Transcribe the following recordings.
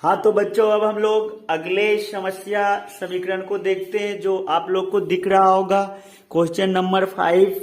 हाँ तो बच्चों, अब हम लोग अगले समस्या समीकरण को देखते हैं जो आप लोग को दिख रहा होगा। क्वेश्चन नंबर 5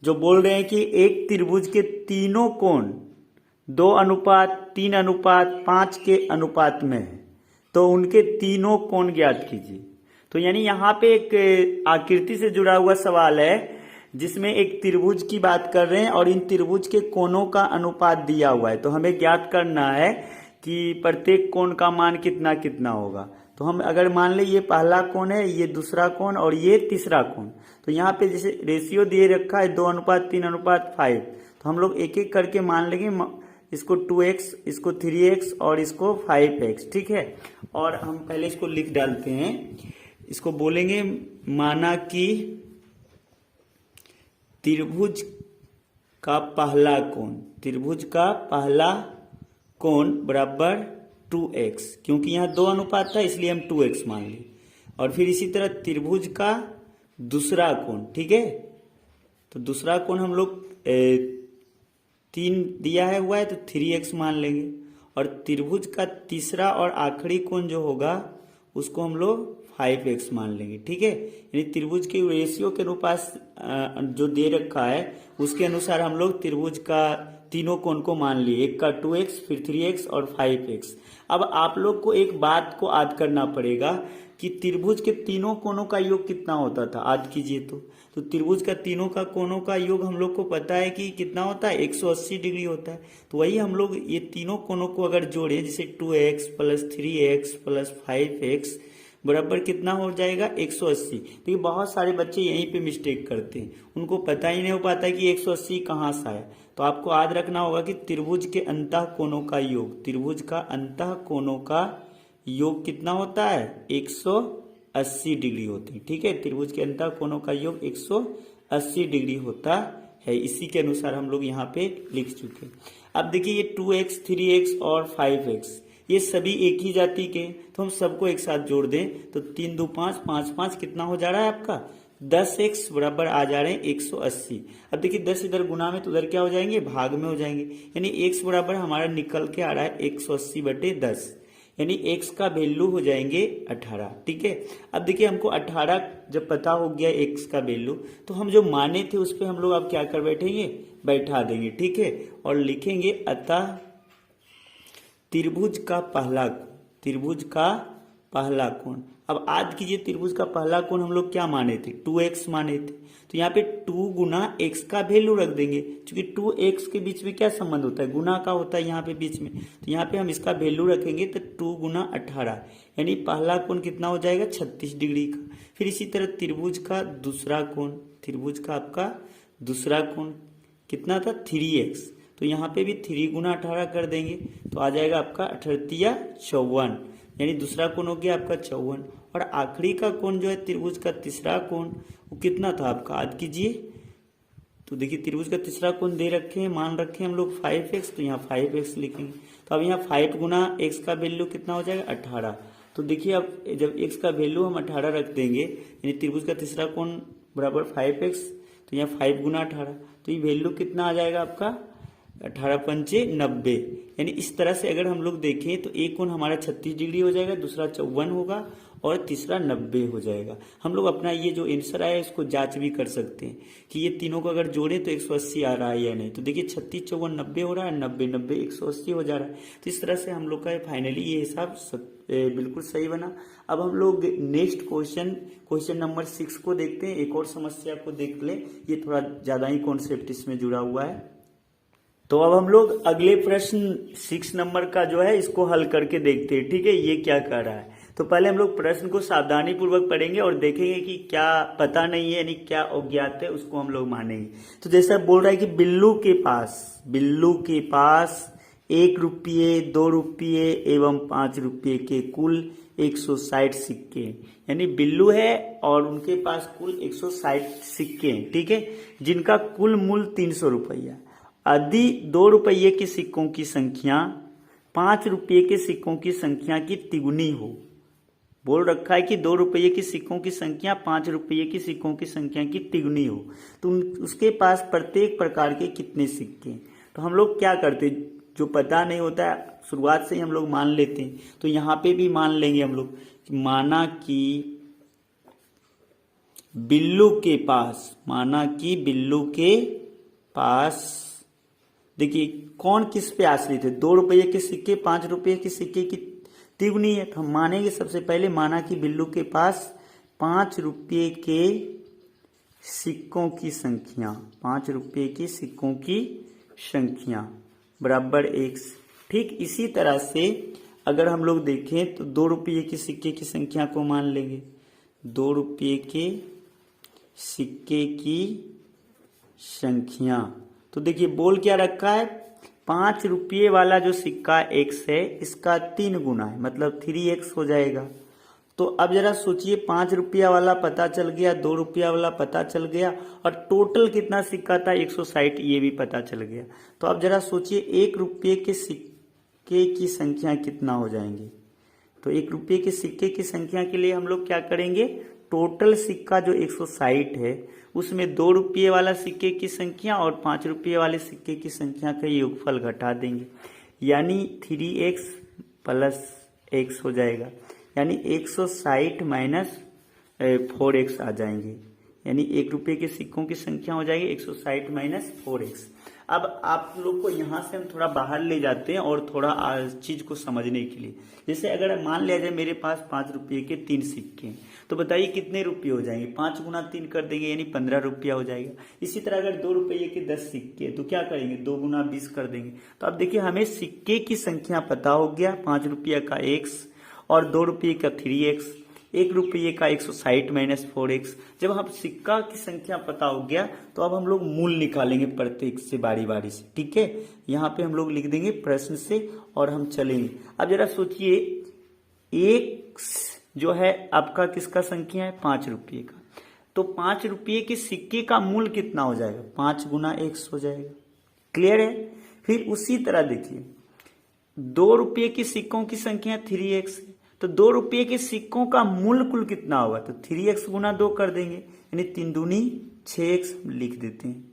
जो बोल रहे हैं कि एक त्रिभुज के तीनों कोण 2:3:5 के अनुपात में है, तो उनके तीनों कोण ज्ञात कीजिए। तो यानी यहाँ पे एक आकृति से जुड़ा हुआ सवाल है जिसमें एक त्रिभुज की बात कर रहे हैं और इन त्रिभुज के कोणों का अनुपात दिया हुआ है। तो हमें ज्ञात करना है कि प्रत्येक कोण का मान कितना कितना होगा। तो हम अगर मान ले ये पहला कोण है, ये दूसरा कोण और ये तीसरा कोण, तो यहाँ पे जैसे रेशियो दिए रखा है 2:3:5, तो हम लोग एक एक करके मान लेंगे। इसको 2x, इसको 3x और इसको 5x, ठीक है। और हम पहले इसको लिख डालते हैं। इसको बोलेंगे माना कि त्रिभुज का पहला कोण, त्रिभुज का पहला कोण बराबर 2x, क्योंकि यहाँ 2 अनुपात था इसलिए हम 2x मान लिए। और फिर इसी तरह त्रिभुज का दूसरा कोण, ठीक है। तो दूसरा कोण हम लोग 3 दिया है हुआ है तो 3x मान लेंगे। और त्रिभुज का तीसरा और आखिरी कोण जो होगा उसको हम लोग 5x मान लेंगे, ठीक है। यानी त्रिभुज के रेशियो के अनुपात जो दे रखा है उसके अनुसार हम लोग त्रिभुज का तीनों कोण को मान लिए। एक का 2x, फिर 3x और 5x। अब आप लोग को एक बात को याद करना पड़ेगा कि त्रिभुज के तीनों कोणों का योग कितना होता था। याद कीजिए तो त्रिभुज का तीनों का कोणों का योग हम लोग को पता है कि कितना होता है, 180 डिग्री होता है। तो वही हम लोग ये तीनों कोणों को अगर जोड़ें, जैसे 2x plus 3x plus 5x बराबर कितना हो जाएगा, 180। तो ये बहुत सारे बच्चे यहीं पे मिस्टेक करते हैं, उनको पता ही नहीं हो पाता कि 180 कहाँ से आया। तो आपको याद रखना होगा कि त्रिभुज के अंतः कोणों का योग, त्रिभुज का अंतः कोणों का योग कितना होता है, 180 डिग्री होती है, ठीक है। त्रिभुज के अंतः कोणों का योग 180 डिग्री होता है। इसी के अनुसार हम लोग यहाँ पे लिख चुके। अब देखिए ये 2x, 3x और 5x ये सभी एक ही जाति के, तो हम सबको एक साथ जोड़ दें तो 3 2 5 5 5 कितना हो जा रहा है आपका, 10x बराबर आ जा रहे हैं 180। अब देखिए 10 इधर गुना में तो उधर क्या हो जाएंगे, भाग में हो जाएंगे। यानी x बराबर हमारा निकल के आ रहा है 180/10, यानी x का वैल्यू हो जाएंगे 18, ठीक है। अब देखिए हमको 18 जब पता हो गया x का वैल्यू, तो हम जो माने थे उस पर हम लोग अब क्या कर बैठेंगे, बैठा देंगे, ठीक है। और लिखेंगे अतः त्रिभुज का पहला, त्रिभुज का पहला कोण। अब याद कीजिए त्रिभुज का पहला कोण हम लोग क्या माने थे, 2x माने थे। तो यहाँ पे 2 गुना x का वैल्यू रख देंगे, क्योंकि 2x के बीच में क्या संबंध होता है, गुना का होता है यहाँ पे बीच में। तो यहाँ पे हम इसका वैल्यू रखेंगे तो 2 गुना 18, यानी पहला कोण कितना हो जाएगा, 36 डिग्री का। फिर इसी तरह त्रिभुज का दूसरा कोण, त्रिभुज का आपका दूसरा कोण कितना था, 3x। तो यहाँ पे भी 3 गुना 18 कर देंगे तो आ जाएगा आपका 58 यानी दूसरा कोण हो गया आपका 54। और आखिरी का कोण जो है त्रिभुज का तीसरा कोण वो कितना था आपका, याद कीजिए। तो देखिए त्रिभुज का तीसरा कोण दे रखे हैं, मान रखे हैं हम लोग 5x, तो यहाँ 5x लिखेंगे। तो अब यहाँ 5 गुना x का वैल्यू कितना हो जाएगा, 18। तो देखिए अब जब x का वैल्यू हम 18 रख देंगे, यानी त्रिभुज का तीसरा कोण बराबर 5x, तो यहाँ 5 गुना 18, तो ये वैल्यू कितना आ जाएगा आपका, 18 पंचे 90। यानी इस तरह से अगर हम लोग देखें तो एक कोण हमारा 36 डिग्री हो जाएगा, दूसरा 54 होगा और तीसरा 90 हो जाएगा। हम लोग अपना ये जो आंसर आया इसको जांच भी कर सकते हैं कि ये तीनों को अगर जोड़े तो 180 आ रहा है या नहीं। तो देखिए 36 54 90 हो रहा है, 90 90 180 हो जा रहा है। तो इस तरह से हम लोग का फाइनली ये हिसाब बिल्कुल सही बना। अब हम लोग नेक्स्ट क्वेश्चन नंबर 6 को देखते हैं। एक और समस्या को देख ले, ये थोड़ा ज्यादा ही कॉन्सेप्ट इसमें जुड़ा हुआ है। तो अब हम लोग अगले प्रश्न 6 नंबर का जो है इसको हल करके देखते हैं, ठीक है। ये क्या कह रहा है, तो पहले हम लोग प्रश्न को सावधानी पूर्वक पढ़ेंगे और देखेंगे कि क्या पता नहीं है यानी क्या अज्ञात है उसको हम लोग मानेंगे। तो जैसा बोल रहा है कि बिल्लू के पास 1 रुपये, 2 रुपये एवं 5 रुपये के कुल 160 सिक्के, यानी बिल्लू है और उनके पास कुल 160 सिक्के हैं, ठीक है, जिनका कुल मूल्य 300 रुपया। यदि 2 रुपये के सिक्कों की संख्या 5 रुपये के सिक्कों की संख्या की तिगुनी हो, बोल रखा है कि 2 रुपये के सिक्कों की संख्या 5 रुपये के सिक्कों की संख्या की तिगुनी हो, तो उसके पास प्रत्येक प्रकार के कितने सिक्के। तो हम लोग क्या करते, जो पता नहीं होता है शुरुआत से ही हम लोग मान लेते हैं, तो यहाँ पे भी मान लेंगे हम लोग कि माना कि बिल्लू के पास देखिए कौन किस पे आश्रित है, 2 रुपये के सिक्के 5 रुपये के सिक्के की तिगुनी है। तो हम मानेंगे सबसे पहले माना कि बिल्लू के पास 5 रुपये के सिक्कों की संख्या, 5 रुपये के सिक्कों की संख्या बराबर 1। ठीक इसी तरह से अगर हम लोग देखें तो 2 रुपये के सिक्के की संख्या को मान लेंगे, 2 रुपये के सिक्के की संख्या। तो देखिए बोल क्या रखा है, 5 रुपये वाला जो सिक्का x है इसका 3 गुना है, मतलब 3x हो जाएगा। तो अब जरा सोचिए 5 रुपया वाला पता चल गया, 2 रुपया वाला पता चल गया, और टोटल कितना सिक्का था 160, ये भी पता चल गया। तो अब जरा सोचिए 1 रुपये के सिक्के की संख्या कितना हो जाएंगे। तो 1 रुपये के सिक्के की संख्या के लिए हम लोग क्या करेंगे, टोटल सिक्का जो 160 है उसमें 2 रुपये वाला सिक्के की संख्या और 5 रुपये वाले सिक्के की संख्या का योगफल घटा देंगे, यानी 3x प्लस x हो जाएगा, यानी 160 माइनस 4x आ जाएंगे, यानी 1 रुपये के सिक्कों की संख्या हो जाएगी 160 माइनस 4x। अब आप लोग को यहाँ से हम थोड़ा बाहर ले जाते हैं और थोड़ा चीज को समझने के लिए, जैसे अगर मान लिया जाए मेरे पास 5 रुपये के 3 सिक्के हैं, तो बताइए कितने रुपये हो जाएंगे, 5 गुना 3 कर देंगे यानी 15 रुपया हो जाएगा। इसी तरह अगर 2 रुपये के 10 सिक्के तो क्या करेंगे, 2 गुना 20 कर देंगे। तो अब देखिए हमें सिक्के की संख्या पता हो गया, 5 रुपया का x और 2 रुपये का 3x, 1 रुपये का 160 माइनस 4x। जब हम सिक्का की संख्या पता हो गया तो अब हम लोग मूल निकालेंगे प्रत्येक से बारी बारी से, ठीक है। यहाँ पे हम लोग लिख देंगे प्रश्न से और हम चलेंगे। अब जरा सोचिए एक जो है आपका किसका संख्या है, 5 रुपये का, तो 5 रुपये के सिक्के का मूल कितना हो जाएगा, 5 गुना x हो जाएगा। क्लियर है। फिर उसी तरह देखिए 2 रुपये के सिक्कों की संख्या 3x है, तो 2 रुपये के सिक्कों का मूल कुल कितना होगा, तो 3x गुना 2 कर देंगे, यानी 3 दूनी 6x लिख देते हैं।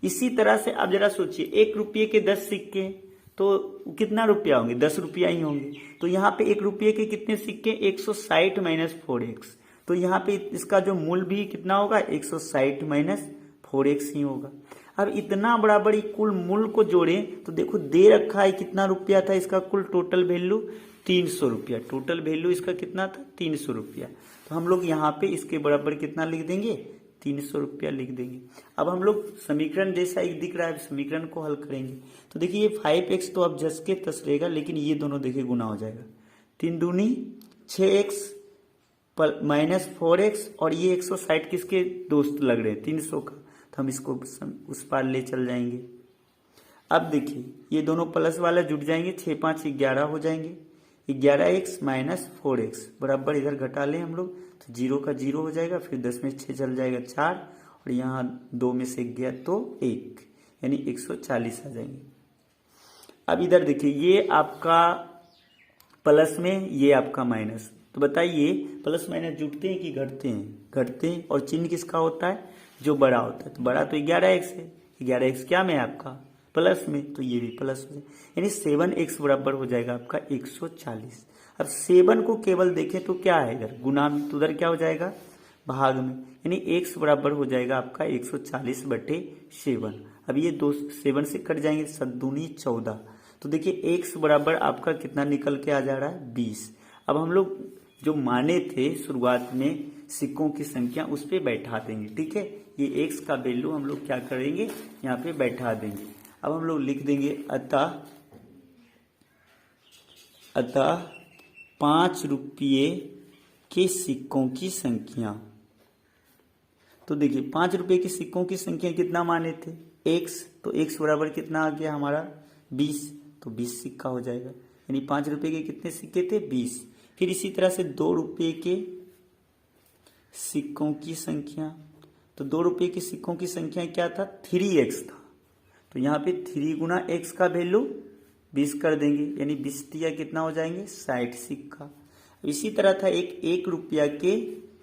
इसी तरह से अब जरा सोचिए 1 रुपये के 10 सिक्के तो कितना रुपया होंगे, 10 रुपया ही होंगे। तो यहाँ पे 1 रुपये के कितने सिक्के, 160 माइनस 4x, तो यहाँ पे इसका जो मूल भी कितना होगा 160 माइनस 4x ही होगा। अब इतना बराबर कुल मूल को जोड़ें तो देखो दे रखा है कितना रुपया था, इसका कुल टोटल वैल्यू 300 रुपया, टोटल वैल्यू इसका कितना था 300 रुपया। तो हम लोग यहाँ पे इसके बराबर कितना लिख देंगे, 300 रुपया लिख देंगे। अब हम लोग समीकरण जैसा एक दिख रहा है, समीकरण को हल करेंगे। तो देखिए ये 5x तो अब जस के तस रहेगा, लेकिन ये दोनों देखिए गुना हो जाएगा, 3 दूनी 6x माइनस 4x, और ये 160 किसके दोस्त लग रहे हैं 300 का, तो हम इसको उस पार ले चल जाएंगे। अब देखिए ये दोनों प्लस वाला जुट जाएंगे, 6 5 11 हो जाएंगे, 11x माइनस 4x बराबर इधर घटा लें हम लोग तो 0 का 0 हो जाएगा, फिर 10 में 6 चल जाएगा 4, और यहाँ 2 में से गया तो 1, यानी 140 आ जाएंगे। अब इधर देखिए ये आपका प्लस में, ये आपका माइनस, तो बताइए प्लस माइनस जुटते हैं कि घटते हैं, घटते हैं। और चिन्ह किसका होता है, जो बड़ा होता है, तो बड़ा तो 11x है, 11x क्या में है आपका प्लस में, तो ये भी प्लस हो जाए, यानी 7x बराबर हो जाएगा आपका 140। अब 7 को केवल देखें तो क्या है इधर गुना में, तो उधर क्या हो जाएगा भाग में, यानी x बराबर हो जाएगा आपका 140/7। अब ये 7 से कट जाएंगे, 7 दूनी 14, तो देखिए x बराबर आपका कितना निकल के आ जा रहा है 20। अब हम लोग जो माने थे शुरुआत में सिक्कों की संख्या उस पे बैठा देंगे, ठीक है। ये x का वैल्यू हम लोग क्या करेंगे यहाँ पे बैठा देंगे। अब हम लोग लिख देंगे अतः 5 रुपये के सिक्कों की संख्या। तो देखिए 5 रुपये के सिक्कों की संख्या कितना माने थे x, तो x बराबर कितना आ गया हमारा 20, तो 20 सिक्का हो जाएगा, यानी 5 रुपये के कितने सिक्के थे 20। फिर इसी तरह से 2 रुपये के सिक्कों की संख्या, तो 2 रुपये के सिक्कों की संख्या क्या था 3x था, तो यहाँ पे 3 गुना x का वैल्यू 20 कर देंगे, यानी 20 दिया कितना हो जाएंगे 60 सिक्का। इसी तरह था 1 रुपया के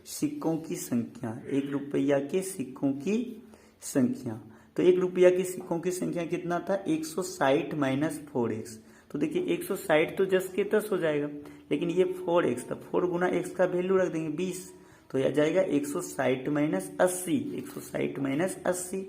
सिक्कों की संख्या, 1 रुपया के सिक्कों की संख्या, तो 1 रुपया की सिक्कों की संख्या कितना था, 160 माइनस 4x। तो देखिए 160 तो 10 के 10 हो जाएगा, लेकिन ये 4x था, 4 गुना x का वैल्यू रख देंगे 20, तो यह जाएगा 160 माइनस 80, 160 माइनस 80,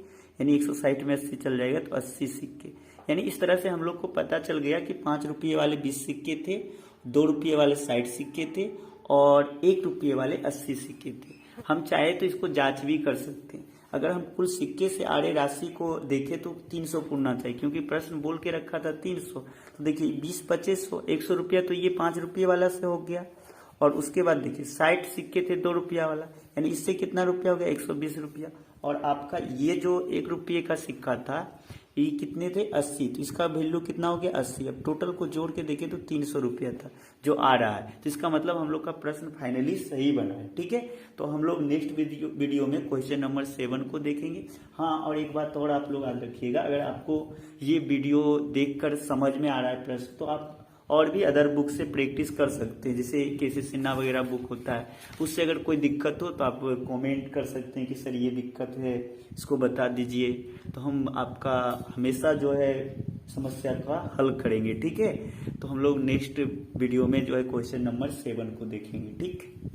यानी 160 में 80 चल जाएगा तो 80 सिक्के। यानी इस तरह से हम लोग को पता चल गया कि 5 रुपये वाले 20 सिक्के थे, 2 रुपये वाले 60 सिक्के थे और 1 रुपये वाले 80 सिक्के थे। हम चाहे तो इसको जांच भी कर सकते हैं। अगर हम कुल सिक्के से आड़े राशि को देखें तो 300 पूर्णा चाहिए, क्योंकि प्रश्न बोल के रखा था 300। तो देखिए 20 25 100 रुपया, तो ये 5 रुपये वाला से हो गया। और उसके बाद देखिए 60 सिक्के थे 2 रुपया वाला, यानी इससे कितना रुपया हो गया, 120 रुपया। और आपका ये जो 1 रुपये का सिक्का था ये कितने थे, 80, तो इसका वैल्यू कितना हो गया, 80। अब टोटल को जोड़ के देखें तो 300 रुपया था जो आ रहा है। तो इसका मतलब हम लोग का प्रश्न फाइनली सही बना है। ठीक है, तो हम लोग नेक्स्ट वीडियो में क्वेश्चन नंबर 7 को देखेंगे। हाँ, और एक बात और आप लोग याद रखिएगा, अगर आपको ये वीडियो देखकर समझ में आ रहा है प्रश्न, तो आप और भी अदर बुक से प्रैक्टिस कर सकते हैं, जैसे केसी सिन्हा वगैरह बुक होता है, उससे अगर कोई दिक्कत हो तो आप कमेंट कर सकते हैं कि सर ये दिक्कत है, इसको बता दीजिए, तो हम आपका हमेशा जो है समस्या का हल करेंगे। ठीक है, तो हम लोग नेक्स्ट वीडियो में जो है क्वेश्चन नंबर 7 को देखेंगे। ठीक।